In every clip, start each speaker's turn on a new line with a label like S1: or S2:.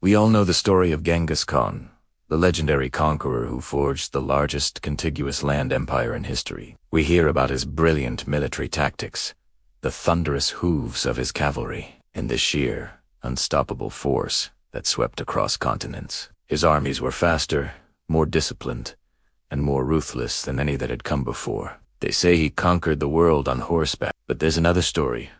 S1: We all know the story of Genghis Khan, the legendary conqueror who forged the largest contiguous land empire in history. We hear about his brilliant military tactics, the thunderous hooves of his cavalry, and the sheer, unstoppable force that swept across continents. His armies were faster, more disciplined, and more ruthless than any that had come before. They say he conquered the world on horseback, but there's another story,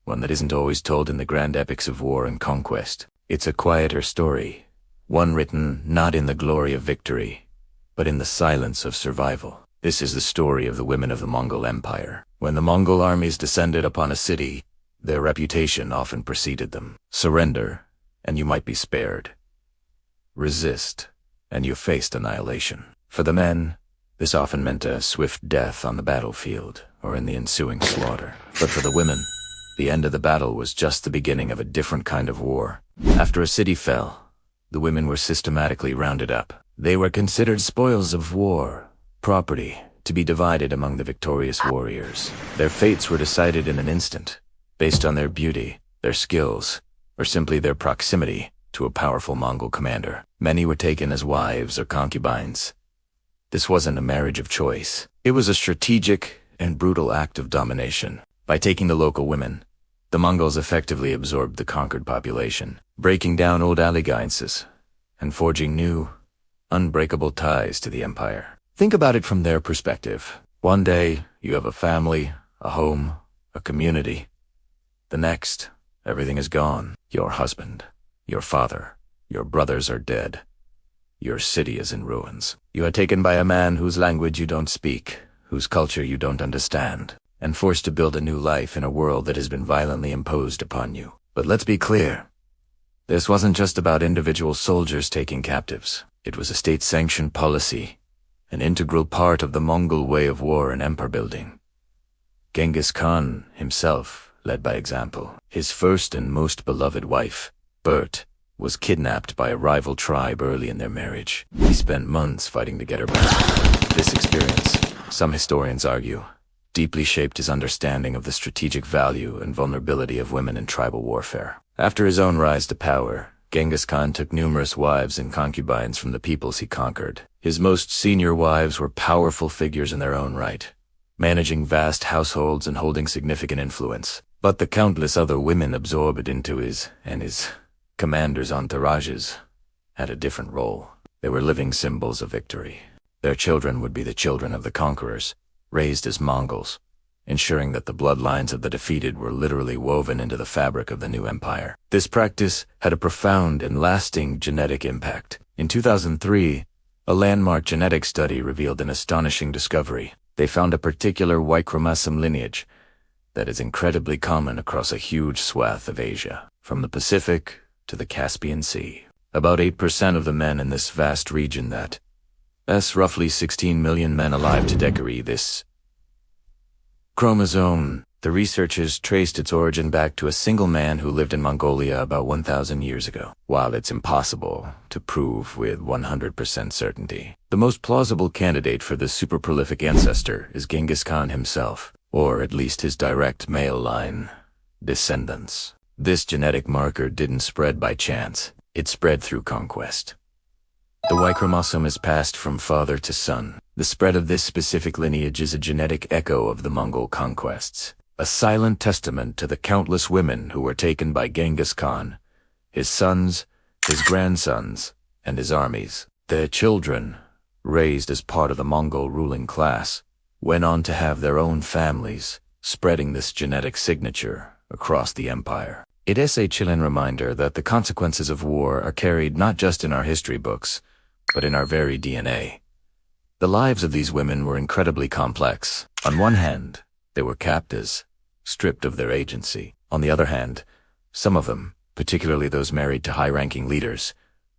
S1: one that isn't always told in the grand epics of war and conquest. It's a quieter story, one written not in the glory of victory, but in the silence of survival. This is the story of the women of the Mongol Empire. When the Mongol armies descended upon a city, their reputation often preceded them. Surrender, and you might be spared. Resist, and you faced annihilation. For the men, this often meant a swift death on the battlefield or in the ensuing slaughter. But for the women, the end of the battle was just the beginning of a different kind of war. After a city fell, the women were systematically rounded up. They were considered spoils of war, property, to be divided among the victorious warriors. Their fates were decided in an instant, based on their beauty, their skills, or simply their proximity to a powerful Mongol commander. Many were taken as wives or concubines. This wasn't a marriage of choice. It was a strategic and brutal act of domination. By taking the local women, the Mongols effectively absorbed the conquered population, breaking down old alliances and forging new, unbreakable ties to the empire. Think about it from their perspective. One day, you have a family, a home, a community. The next, everything is gone. Your husband, your father, your brothers are dead. Your city is in ruins. You are taken by a man whose language you don't speak, whose culture you don't understand, and forced to build a new life in a world that has been violently imposed upon you. But let's be clear. This wasn't just about individual soldiers taking captives. It was a state-sanctioned policy, an integral part of the Mongol way of war and empire building. Genghis Khan himself led by example. His first and most beloved wife, Bert, was kidnapped by a rival tribe early in their marriage. He spent months fighting to get her back. This experience, some historians argue, deeply shaped his understanding of the strategic value and vulnerability of women in tribal warfare. After his own rise to power, Genghis Khan took numerous wives and concubines from the peoples he conquered. His most senior wives were powerful figures in their own right, managing vast households and holding significant influence. But the countless other women absorbed into his commanders' entourages had a different role. They were living symbols of victory. Their children would be the children of the conquerors, raised as Mongols, ensuring that the bloodlines of the defeated were literally woven into the fabric of the new empire. This practice had a profound and lasting genetic impact. In 2003, a landmark genetic study revealed an astonishing discovery. They found a particular Y chromosome lineage that is incredibly common across a huge swath of Asia, from the Pacific to the Caspian Sea. About 8% of the men in this vast region that's roughly 16 million men alive today carry this chromosome. The researchers traced its origin back to a single man who lived in Mongolia about 1,000 years ago. While it's impossible to prove with 100% certainty, the most plausible candidate for this super-prolific ancestor is Genghis Khan himself, or at least his direct male line descendants. This genetic marker didn't spread by chance. It spread through conquest. The Y chromosome is passed from father to son. The spread of this specific lineage is a genetic echo of the Mongol conquests, a silent testament to the countless women who were taken by Genghis Khan, his sons, his grandsons, and his armies. Their children, raised as part of the Mongol ruling class, went on to have their own families, spreading this genetic signature across the empire. It is a chilling reminder that the consequences of war are carried not just in our history books, but in our very DNA. The lives of these women were incredibly complex. On one hand, they were captives, stripped of their agency. On the other hand, some of them, particularly those married to high-ranking leaders,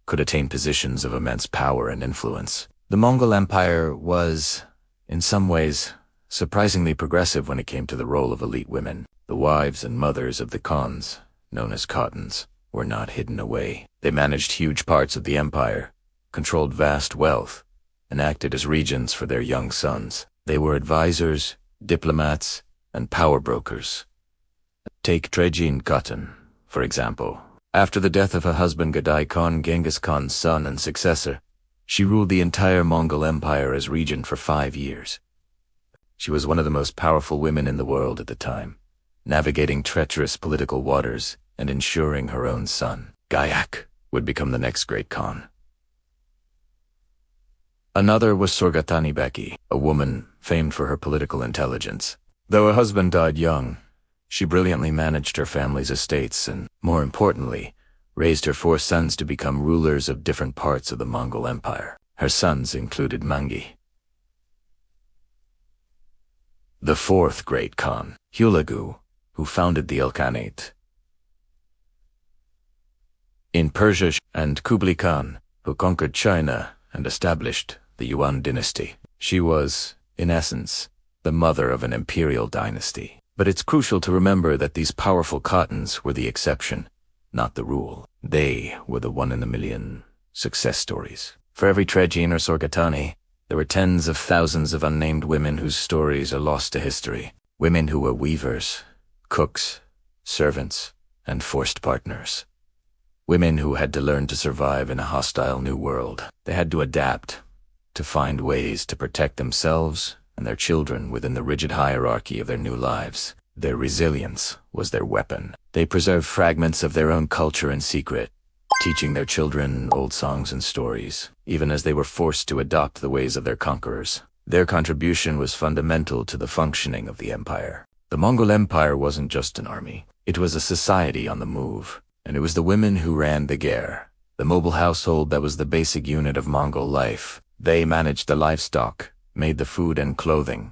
S1: could attain positions of immense power and influence. The Mongol Empire was, in some ways, surprisingly progressive when it came to the role of elite women. The wives and mothers of the Khans, known as Khatans, were not hidden away. They managed huge parts of the empire, controlled vast wealth, and acted as regents for their young sons. They were advisors, diplomats, and power brokers. Take Trejin Khatan, for example. After the death of her husband Genghis Khan, Genghis Khan's son and successor, she ruled the entire Mongol Empire as regent for 5 years. She was one of the most powerful women in the world at the time, navigating treacherous political waters and ensuring her own son, Gyak, would become the next great Khan. Another was Sorgatani Beki, a woman famed for her political intelligence. Though her husband died young, she brilliantly managed her family's estates and, more importantly, raised her 4 sons to become rulers of different parts of the Mongol Empire. Her sons included Mangi, the 4th great Khan, Hulagu, who founded the Ilkhanate in Persia, and Kublai Khan, who conquered China and established the Yuan dynasty. She was, in essence, the mother of an imperial dynasty. But it's crucial to remember that these powerful Khatans were the exception, not the rule. They were the 1-in-a-million success stories. For every Trajin or Sorgatani, there were tens of thousands of unnamed women whose stories are lost to history. Women who were weavers, cooks, servants, and forced partners. Women who had to learn to survive in a hostile new world. They had to adapt, to find ways to protect themselves and their children within the rigid hierarchy of their new lives. Their resilience was their weapon. They preserved fragments of their own culture in secret, teaching their children old songs and stories, even as they were forced to adopt the ways of their conquerors. Their contribution was fundamental to the functioning of the empire. The Mongol Empire wasn't just an army. It was a society on the move. And it was the women who ran the ger, the mobile household that was the basic unit of Mongol life. They managed the livestock, made the food and clothing,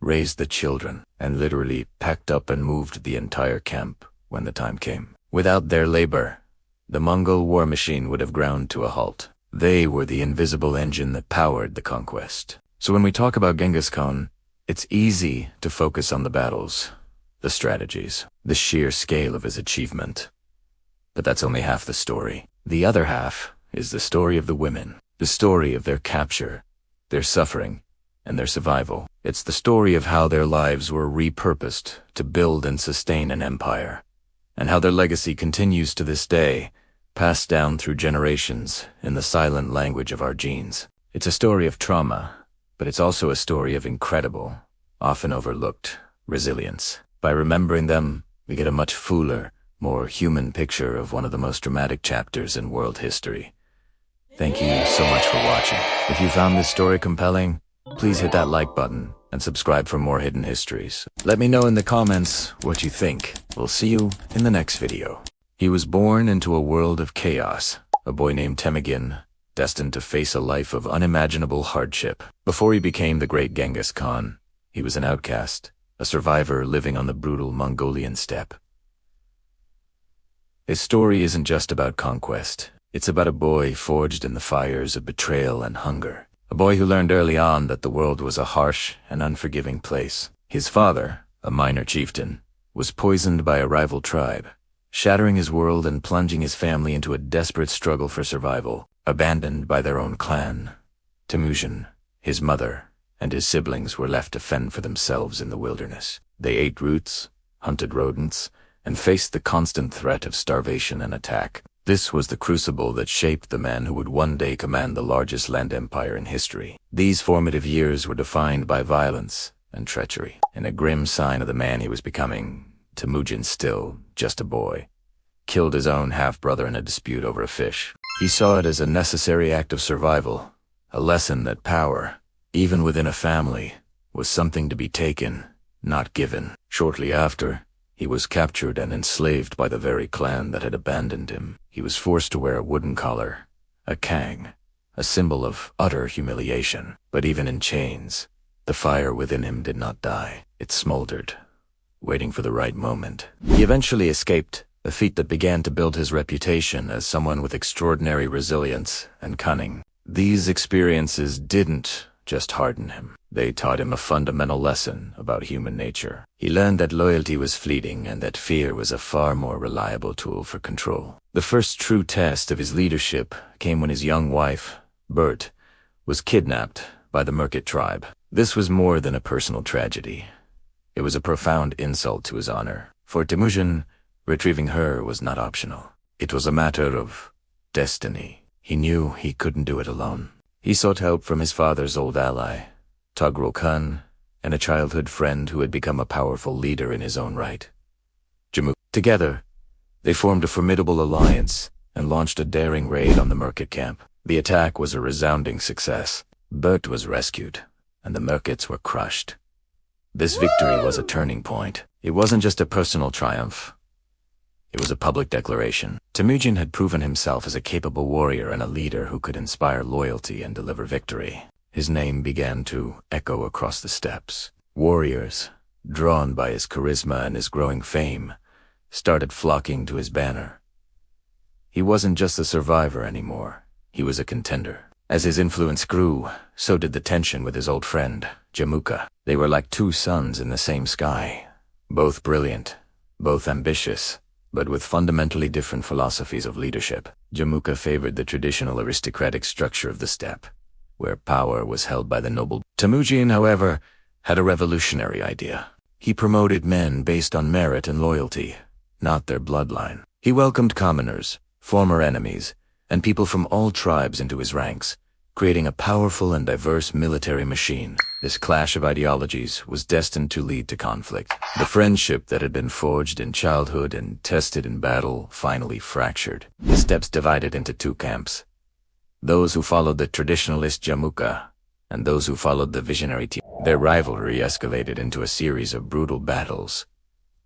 S1: raised the children, and literally packed up and moved the entire camp when the time came. Without their labor, the Mongol war machine would have ground to a halt. They were the invisible engine that powered the conquest. So when we talk about Genghis Khan, it's easy to focus on the battles, the strategies, the sheer scale of his achievement. But that's only half the story. The other half is the story of the women, the story of their capture, their suffering, and their survival. It's the story of how their lives were repurposed to build and sustain an empire, and how their legacy continues to this day, passed down through generations in the silent language of our genes. It's a story of trauma, but it's also a story of incredible, often overlooked, resilience. By remembering them, we get a much fuller, more human picture of one of the most dramatic chapters in world history. Thank you so much for watching. If you found this story compelling, please hit that like button and subscribe for more hidden histories. Let me know in the comments what you think. We'll see you in the next video. He was born into a world of chaos, a boy named Temujin, destined to face a life of unimaginable hardship. Before he became the great Genghis Khan, he was an outcast, a survivor living on the brutal Mongolian steppe. His story isn't just about conquest. It's about a boy forged in the fires of betrayal and hunger. A boy who learned early on that the world was a harsh and unforgiving place. His father, a minor chieftain, was poisoned by a rival tribe, shattering his world and plunging his family into a desperate struggle for survival. Abandoned by their own clan, Temujin, his mother, and his siblings were left to fend for themselves in the wilderness. They ate roots, hunted rodents, and faced the constant threat of starvation and attack. This was the crucible that shaped the man who would one day command the largest land empire in history. These formative years were defined by violence and treachery. In a grim sign of the man he was becoming, Temujin, still just a boy, killed his own half-brother in a dispute over a fish. He saw it as a necessary act of survival, a lesson that power, even within a family, was something to be taken, not given. Shortly after, he was captured and enslaved by the very clan that had abandoned him. He was forced to wear a wooden collar, a kang, a symbol of utter humiliation. But even in chains, the fire within him did not die. It smoldered, waiting for the right moment. He eventually escaped, a feat that began to build his reputation as someone with extraordinary resilience and cunning. These experiences didn't just harden him. They taught him a fundamental lesson about human nature. He learned that loyalty was fleeting and that fear was a far more reliable tool for control. The first true test of his leadership came when his young wife, Bert, was kidnapped by the Merkit tribe. This was more than a personal tragedy. It was a profound insult to his honor. For Temujin, retrieving her was not optional. It was a matter of destiny. He knew he couldn't do it alone. He sought help from his father's old ally, Togrul Khan, and a childhood friend who had become a powerful leader in his own right, Jamuk. Together, they formed a formidable alliance and launched a daring raid on the Merkit camp. The attack was a resounding success. Bert was rescued, and the Merkits were crushed. This victory was a turning point. It wasn't just a personal triumph. It was a public declaration. Temujin had proven himself as a capable warrior and a leader who could inspire loyalty and deliver victory. His name began to echo across the steppes. Warriors, drawn by his charisma and his growing fame, started flocking to his banner. He wasn't just a survivor anymore. He was a contender. As his influence grew, so did the tension with his old friend, Jamuka. They were like two suns in the same sky, both brilliant, both ambitious, but with fundamentally different philosophies of leadership. Jamuka favored the traditional aristocratic structure of the steppe, where power was held by the noble. Temujin, however, had a revolutionary idea. He promoted men based on merit and loyalty, not their bloodline. He welcomed commoners, former enemies, and people from all tribes into his ranks, creating a powerful and diverse military machine. This clash of ideologies was destined to lead to conflict. The friendship that had been forged in childhood and tested in battle finally fractured. The steppes divided into two camps: those who followed the traditionalist Jamuka, and those who followed the visionary team. Their rivalry escalated into a series of brutal battles,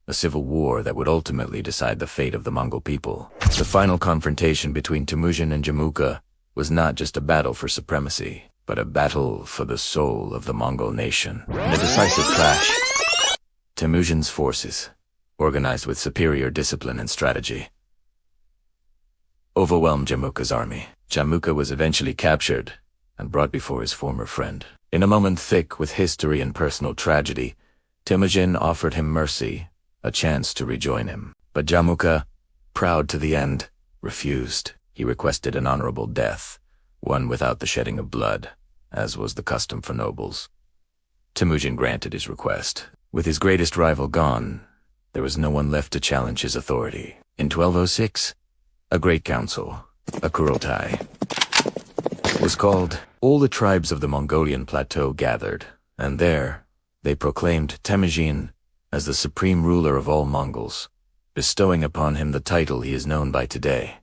S1: a civil war that would ultimately decide the fate of the Mongol people. The final confrontation between Temujin and Jamuka was not just a battle for supremacy, but a battle for the soul of the Mongol nation. In a decisive clash, Temujin's forces, organized with superior discipline and strategy, overwhelmed Jamuka's army. Jamuka was eventually captured and brought before his former friend. In a moment thick with history and personal tragedy, Temujin offered him mercy, a chance to rejoin him. But Jamuka, proud to the end, refused. He requested an honorable death, one without the shedding of blood, as was the custom for nobles. Temujin granted his request. With his greatest rival gone, there was no one left to challenge his authority. In 1206, a great council, a Kurultai, was called. All the tribes of the Mongolian plateau gathered, and there they proclaimed Temujin as the supreme ruler of all Mongols, bestowing upon him the title he is known by today: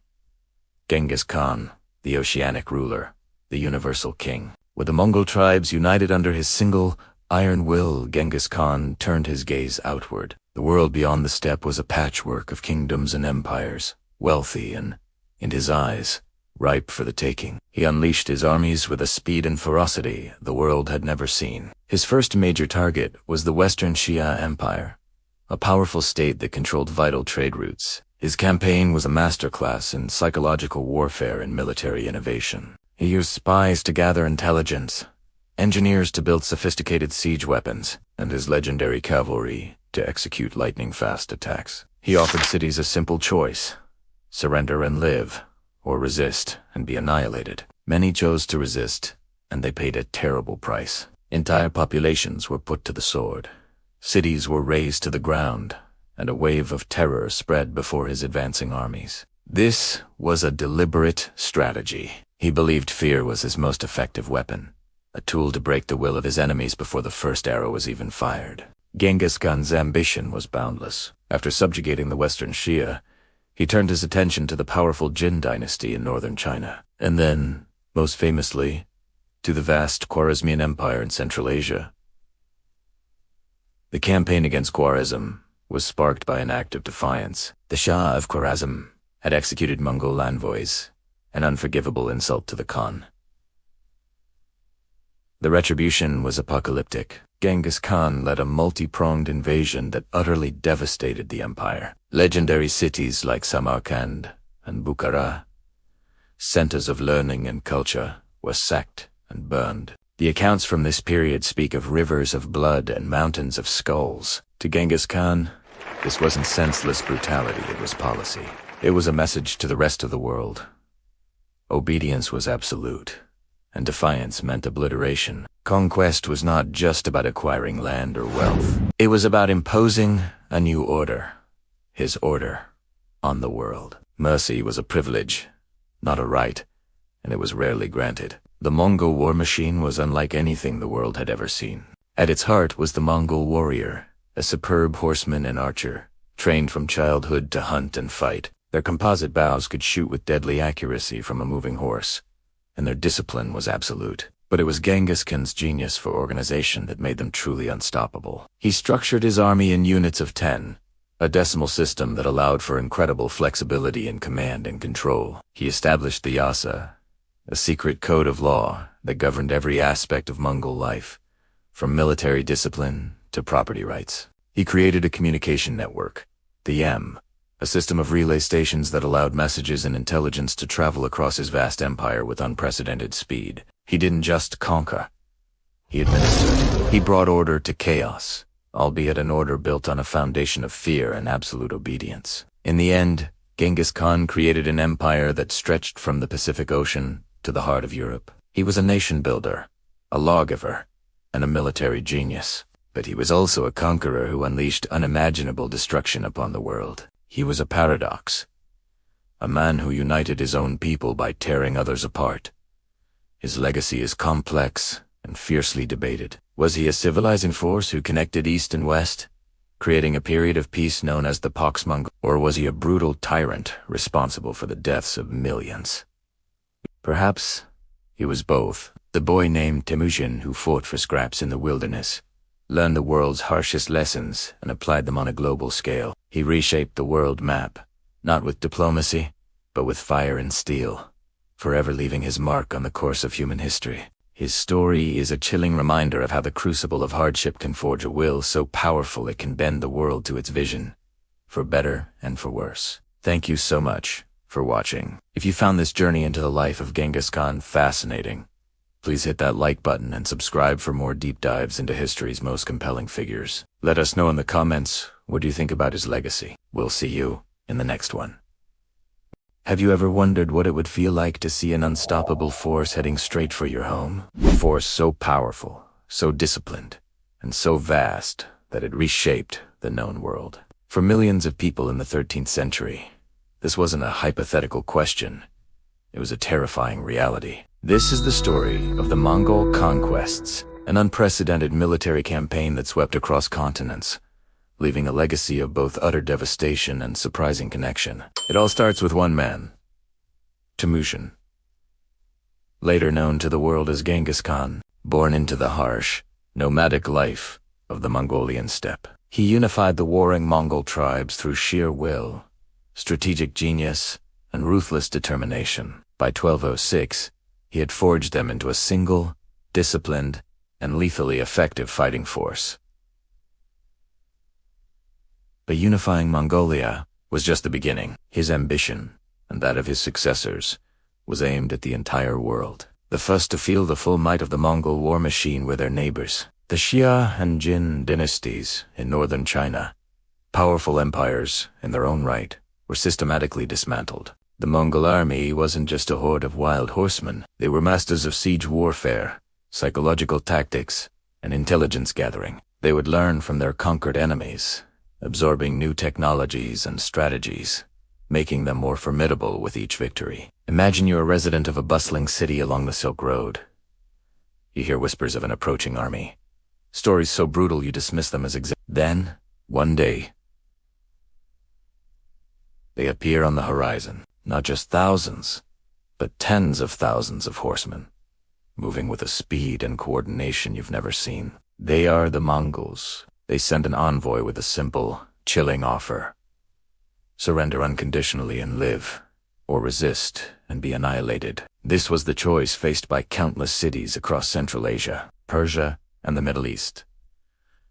S1: Genghis Khan, the oceanic ruler, the universal king. With the Mongol tribes united under his single, iron will, Genghis Khan turned his gaze outward. The world beyond the steppe was a patchwork of kingdoms and empires, wealthy and, in his eyes, ripe for the taking. He unleashed his armies with a speed and ferocity the world had never seen. His first major target was the Western Xia Empire, a powerful state that controlled vital trade routes. His campaign was a masterclass in psychological warfare and military innovation. He used spies to gather intelligence, engineers to build sophisticated siege weapons, and his legendary cavalry to execute lightning-fast attacks. He offered cities a simple choice: surrender and live, or resist and be annihilated. Many chose to resist, and they paid a terrible price. Entire populations were put to the sword. Cities were razed to the ground, and a wave of terror spread before his advancing armies. This was a deliberate strategy. He believed fear was his most effective weapon, a tool to break the will of his enemies before the first arrow was even fired. Genghis Khan's ambition was boundless. After subjugating the Western Xia, he turned his attention to the powerful Jin dynasty in northern China, and then, most famously, to the vast Khwarezmian Empire in Central Asia. The campaign against Khwarezm was sparked by an act of defiance. The Shah of Khwarezm had executed Mongol envoys, an unforgivable insult to the Khan. The retribution was apocalyptic. Genghis Khan led a multi-pronged invasion that utterly devastated the empire. Legendary cities like Samarkand and Bukhara, centers of learning and culture, were sacked and burned. The accounts from this period speak of rivers of blood and mountains of skulls. To Genghis Khan, this wasn't senseless brutality, it was policy. It was a message to the rest of the world. Obedience was absolute, and defiance meant obliteration. Conquest was not just about acquiring land or wealth. It was about imposing a new order, his order, on the world. Mercy was a privilege, not a right, and it was rarely granted. The Mongol war machine was unlike anything the world had ever seen. At its heart was the Mongol warrior, a superb horseman and archer, trained from childhood to hunt and fight. Their composite bows could shoot with deadly accuracy from a moving horse, and their discipline was absolute. But it was Genghis Khan's genius for organization that made them truly unstoppable. He structured his army in units of 10, a decimal system that allowed for incredible flexibility in command and control. He established the Yasa, a secret code of law that governed every aspect of Mongol life, from military discipline to property rights. He created a communication network, the M, a system of relay stations that allowed messages and intelligence to travel across his vast empire with unprecedented speed. He didn't just conquer, he administered. He brought order to chaos, albeit an order built on a foundation of fear and absolute obedience. In the end, Genghis Khan created an empire that stretched from the Pacific Ocean to the heart of Europe. He was a nation builder, a lawgiver, and a military genius. But he was also a conqueror who unleashed unimaginable destruction upon the world. He was a paradox, a man who united his own people by tearing others apart. His legacy is complex and fiercely debated. Was he a civilizing force who connected East and West, creating a period of peace known as the Pax Mongol? Or was he a brutal tyrant responsible for the deaths of millions? Perhaps he was both. The boy named Temujin, who fought for scraps in the wilderness, learned the world's harshest lessons and applied them on a global scale. He reshaped the world map, not with diplomacy, but with fire and steel, forever leaving his mark on the course of human history. His story is a chilling reminder of how the crucible of hardship can forge a will so powerful it can bend the world to its vision, for better and for worse. Thank you so much for watching. If you found this journey into the life of Genghis Khan fascinating, please hit that like button and subscribe for more deep dives into history's most compelling figures. Let us know in the comments what you think about his legacy. We'll see you in the next one. Have you ever wondered what it would feel like to see an unstoppable force heading straight for your home? A force so powerful, so disciplined, and so vast that it reshaped the known world. For millions of people in the 13th century, this wasn't a hypothetical question. It was a terrifying reality. This is the story of the Mongol Conquests, an unprecedented military campaign that swept across continents, leaving a legacy of both utter devastation and surprising connection. It all starts with one man, Temujin, later known to the world as Genghis Khan, born into the harsh, nomadic life of the Mongolian steppe. He unified the warring Mongol tribes through sheer will, strategic genius, and ruthless determination. By 1206, he had forged them into a single, disciplined, and lethally effective fighting force. But unifying Mongolia was just the beginning. His ambition, and that of his successors, was aimed at the entire world. The first to feel the full might of the Mongol war machine were their neighbors, the Xia and Jin dynasties in northern China. Powerful empires, in their own right, were systematically dismantled. The Mongol army wasn't just a horde of wild horsemen. They were masters of siege warfare, psychological tactics, and intelligence gathering. They would learn from their conquered enemies, absorbing new technologies and strategies, making them more formidable with each victory. Imagine you're a resident of a bustling city along the Silk Road. You hear whispers of an approaching army, stories so brutal you dismiss them as Then, one day, they appear on the horizon. Not just thousands, but tens of thousands of horsemen, moving with a speed and coordination you've never seen. They are the Mongols. They send an envoy with a simple, chilling offer. Surrender unconditionally and live, or resist and be annihilated. This was the choice faced by countless cities across Central Asia, Persia, and the Middle East.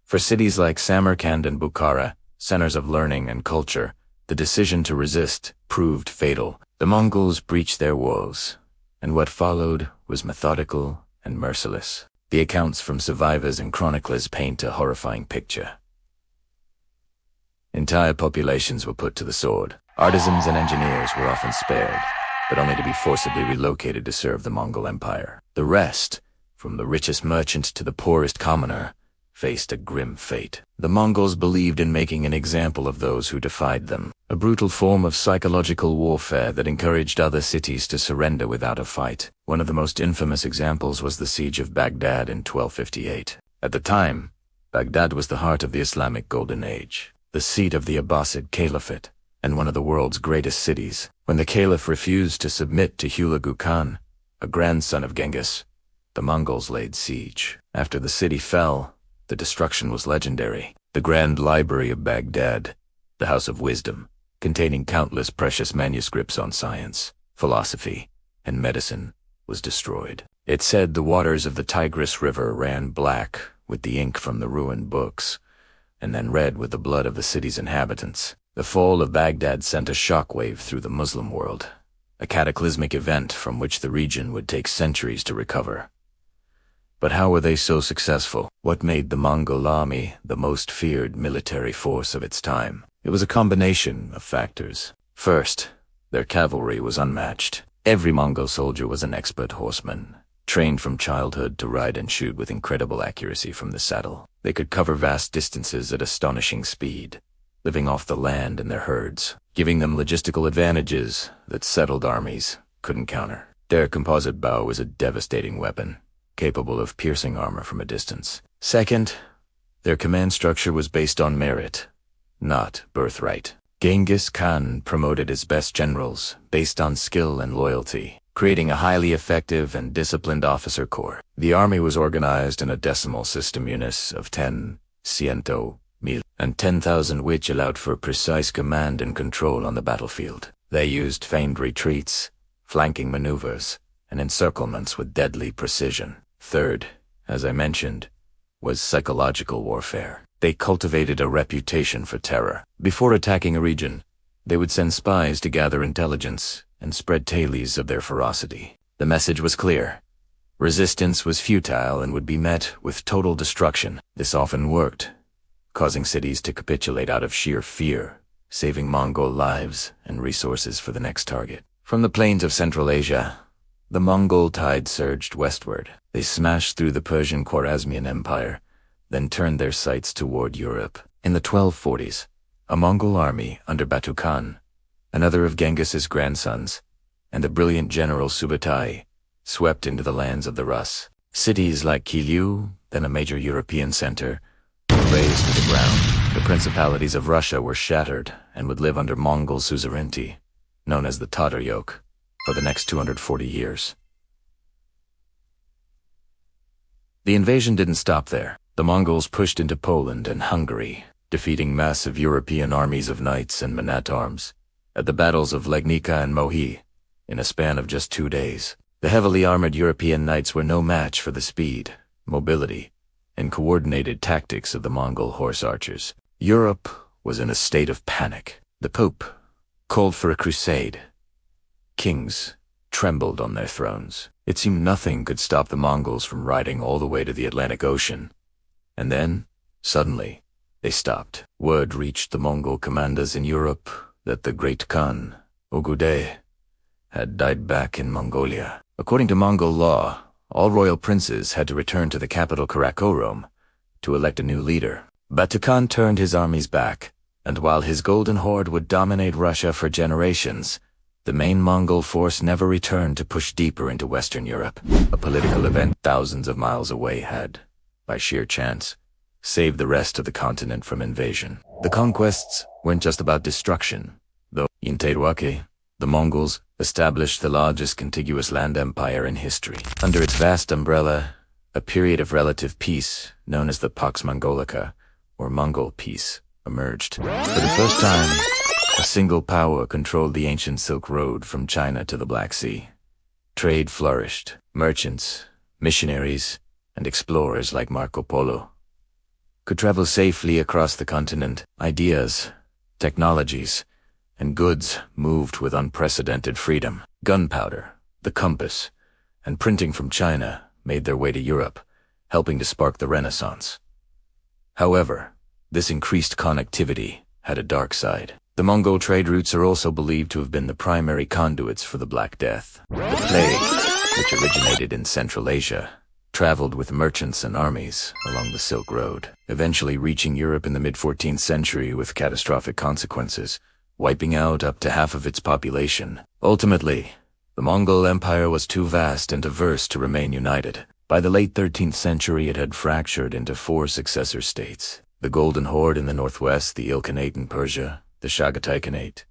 S1: For cities like Samarkand and Bukhara, centers of learning and culture, the decision to resist proved fatal. The Mongols breached their walls, and what followed was methodical and merciless. The accounts from survivors and chroniclers paint a horrifying picture. Entire populations were put to the sword. Artisans and engineers were often spared, but only to be forcibly relocated to serve the Mongol Empire. The rest, from the richest merchant to the poorest commoner, faced a grim fate. The Mongols believed in making an example of those who defied them, a brutal form of psychological warfare that encouraged other cities to surrender without a fight. One of the most infamous examples was the siege of Baghdad in 1258. At the time, Baghdad was the heart of the Islamic Golden Age, the seat of the Abbasid Caliphate, and one of the world's greatest cities. When the Caliph refused to submit to Hulagu Khan, a grandson of Genghis, the Mongols laid siege. After the city fell, the destruction was legendary. The Grand Library of Baghdad, the House of Wisdom, containing countless precious manuscripts on science, philosophy, and medicine, was destroyed. It said the waters of the Tigris River ran black with the ink from the ruined books, and then red with the blood of the city's inhabitants. The fall of Baghdad sent a shockwave through the Muslim world, a cataclysmic event from which the region would take centuries to recover. But how were they so successful? What made the Mongol army the most feared military force of its time? It was a combination of factors. First, their cavalry was unmatched. Every Mongol soldier was an expert horseman, trained from childhood to ride and shoot with incredible accuracy from the saddle. They could cover vast distances at astonishing speed, living off the land and their herds, giving them logistical advantages that settled armies couldn't counter. Their composite bow was a devastating weapon, capable of piercing armor from a distance. Second, their command structure was based on merit, not birthright. Genghis Khan promoted his best generals based on skill and loyalty, creating a highly effective and disciplined officer corps. The army was organized in a decimal system units of 10, ciento, mil, and 10,000, which allowed for precise command and control on the battlefield. They used feigned retreats, flanking maneuvers, and encirclements with deadly precision. Third, as I mentioned, was psychological warfare. They cultivated a reputation for terror. Before attacking a region, they would send spies to gather intelligence and spread tales of their ferocity. The message was clear. Resistance was futile and would be met with total destruction. This often worked, causing cities to capitulate out of sheer fear, saving Mongol lives and resources for the next target. From the plains of Central Asia, the Mongol tide surged westward. They smashed through the Persian Khwarezmian Empire, then turned their sights toward Europe. In the 1240s, a Mongol army under Batu Khan, another of Genghis's grandsons, and the brilliant general Subutai, swept into the lands of the Rus. Cities like Kilu, then a major European center, were razed to the ground. The principalities of Russia were shattered and would live under Mongol suzerainty, known as the Tatar yoke, for the next 240 years. The invasion didn't stop there. The Mongols pushed into Poland and Hungary, defeating massive European armies of knights and men-at-arms at the battles of Legnica and Mohi in a span of just 2 days. The heavily armored European knights were no match for the speed, mobility, and coordinated tactics of the Mongol horse archers. Europe was in a state of panic. The Pope called for a crusade. Kings trembled on their thrones. It seemed nothing could stop the Mongols from riding all the way to the Atlantic Ocean. And then, suddenly, they stopped. Word reached the Mongol commanders in Europe that the great Khan, Ogudei, had died back in Mongolia. According to Mongol law, all royal princes had to return to the capital Karakorum to elect a new leader. Batu Khan turned his armies back, and while his golden horde would dominate Russia for generations, the main Mongol force never returned to push deeper into Western Europe. A political event thousands of miles away had, by sheer chance, saved the rest of the continent from invasion. The conquests weren't just about destruction, though. In Teruake, the Mongols established the largest contiguous land empire in history. Under its vast umbrella, a period of relative peace, known as the Pax Mongolica, or Mongol peace, emerged. For the first time, a single power controlled the ancient Silk Road from China to the Black Sea. Trade flourished. Merchants, missionaries, and explorers like Marco Polo could travel safely across the continent. Ideas, technologies, and goods moved with unprecedented freedom. Gunpowder, the compass, and printing from China made their way to Europe, helping to spark the Renaissance. However, this increased connectivity had a dark side. The Mongol trade routes are also believed to have been the primary conduits for the Black Death. The plague, which originated in Central Asia, traveled with merchants and armies along the Silk Road, eventually reaching Europe in the mid-14th century with catastrophic consequences, wiping out up to half of its population. Ultimately, the Mongol Empire was too vast and diverse to remain united. By the late 13th century, it had fractured into 4 successor states: the Golden Horde in the northwest, the Ilkhanate in Persia, the Chagatai Khanate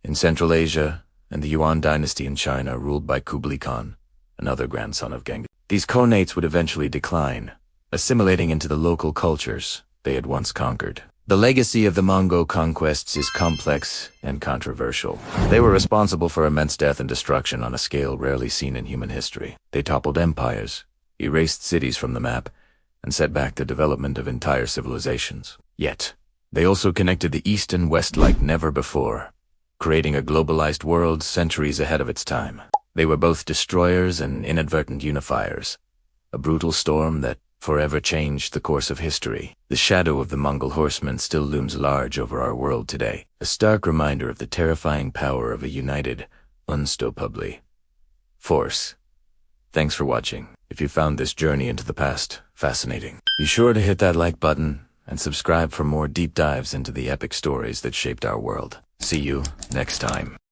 S1: in Central Asia, and the Yuan dynasty in China, ruled by Kublai Khan, another grandson of Genghis. These Khanates would eventually decline, assimilating into the local cultures they had once conquered. The legacy of the Mongol conquests is complex and controversial. They were responsible for immense death and destruction on a scale rarely seen in human history. They toppled empires, erased cities from the map, and set back the development of entire civilizations. Yet, they also connected the East and West like never before, creating a globalized world centuries ahead of its time. They were both destroyers and inadvertent unifiers, a brutal storm that forever changed the course of history. The shadow of the Mongol horsemen still looms large over our world today, a stark reminder of the terrifying power of a united, unstoppable force. Thanks for watching. If you found this journey into the past fascinating, be sure to hit that like button and subscribe for more deep dives into the epic stories that shaped our world. See you next time.